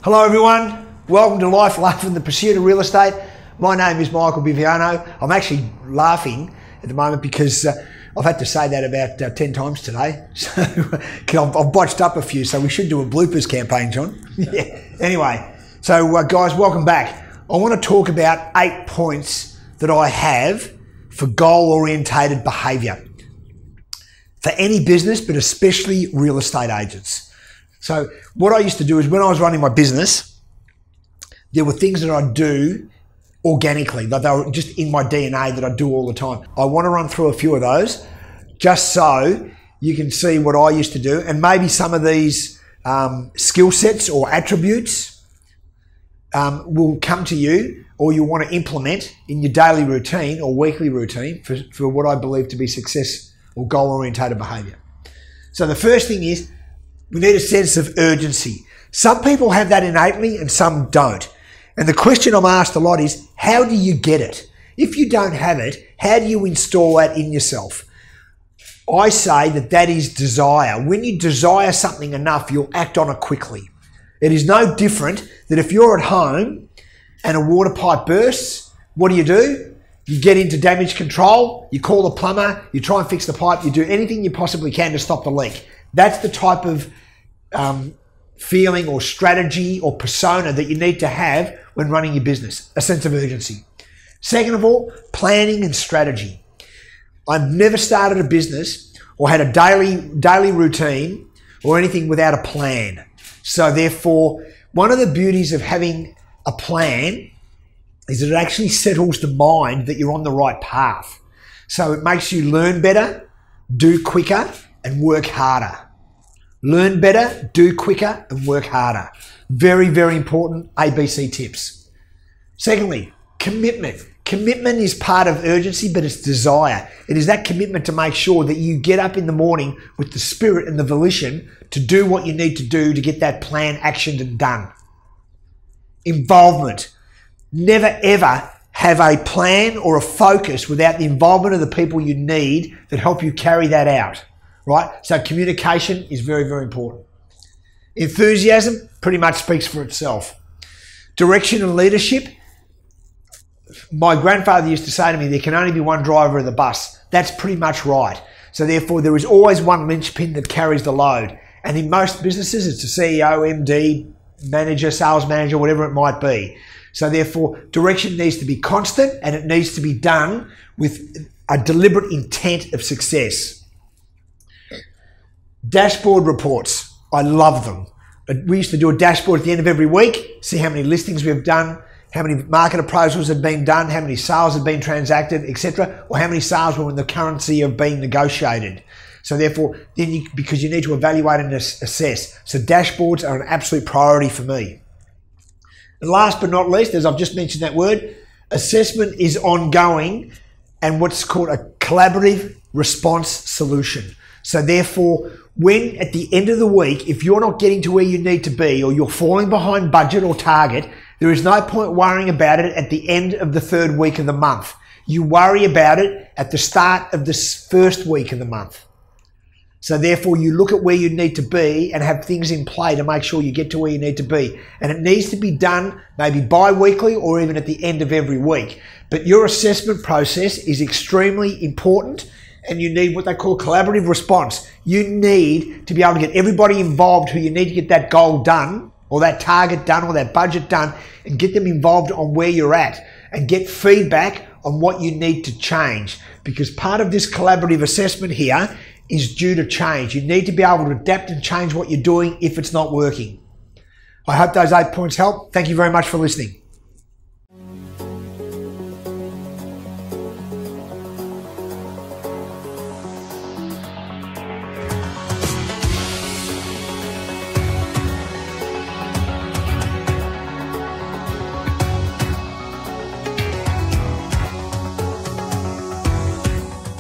Hello everyone, welcome to Life, Love and the Pursuit of Real Estate. My name is Michael Biviano. I'm actually laughing at the moment because I've had to say that about 10 times today. So I've botched up a few, so we should do a bloopers campaign, John. Yeah. Anyway, so guys, welcome back. I want to talk about 8 points that I have for goal-orientated behaviour for any business, but especially real estate agents. So what I used to do is when I was running my business, there were things that I'd do organically, that they were just in my DNA that I do all the time. I want to run through a few of those just so you can see what I used to do, and maybe some of these skill sets or attributes will come to you or you want to implement in your daily routine or weekly routine for what I believe to be success or goal-orientated behaviour. So the first thing is we need a sense of urgency. Some people have that innately and some don't. And the question I'm asked a lot is, how do you get it? If you don't have it, how do you install that in yourself? I say that is desire. When you desire something enough, you'll act on it quickly. It is no different that if you're at home and a water pipe bursts, what do? You get into damage control, you call the plumber, you try and fix the pipe, you do anything you possibly can to stop the leak. That's the type of feeling or strategy or persona that you need to have when running your business, a sense of urgency. Second of all, planning and strategy. I've never started a business or had a daily routine or anything without a plan. So therefore, one of the beauties of having a plan is that it actually settles the mind that you're on the right path. So it makes you learn better, do quicker, and work harder. Learn better, do quicker, and work harder. Very, very important ABC tips. Secondly, commitment. Commitment is part of urgency, but it's desire. It is that commitment to make sure that you get up in the morning with the spirit and the volition to do what you need to do to get that plan actioned and done. Involvement. Never ever have a plan or a focus without the involvement of the people you need that help you carry that out. Right? So communication is very, very important. Enthusiasm pretty much speaks for itself. Direction and leadership. My grandfather used to say to me, there can only be one driver of the bus. That's pretty much right. So therefore, there is always one linchpin that carries the load. And in most businesses, it's a CEO, MD, manager, sales manager, whatever it might be. So therefore, direction needs to be constant and it needs to be done with a deliberate intent of success. Dashboard reports. I love them. We used to do a dashboard at the end of every week, see how many listings we've done, how many market appraisals have been done, how many sales have been transacted, etc., or how many sales were in the currency of being negotiated. So therefore, because you need to evaluate and assess. So dashboards are an absolute priority for me. And last but not least, as I've just mentioned that word, assessment is ongoing and what's called a collaborative response solution. So therefore, when at the end of the week, if you're not getting to where you need to be or you're falling behind budget or target, there is no point worrying about it at the end of the third week of the month. You worry about it at the start of the first week of the month. So therefore, you look at where you need to be and have things in play to make sure you get to where you need to be. And it needs to be done maybe bi-weekly or even at the end of every week. But your assessment process is extremely important. And you need what they call collaborative response. You need to be able to get everybody involved who you need to get that goal done or that target done or that budget done and get them involved on where you're at and get feedback on what you need to change. Because part of this collaborative assessment here is due to change. You need to be able to adapt and change what you're doing if it's not working. I hope those 8 points help. Thank you very much for listening.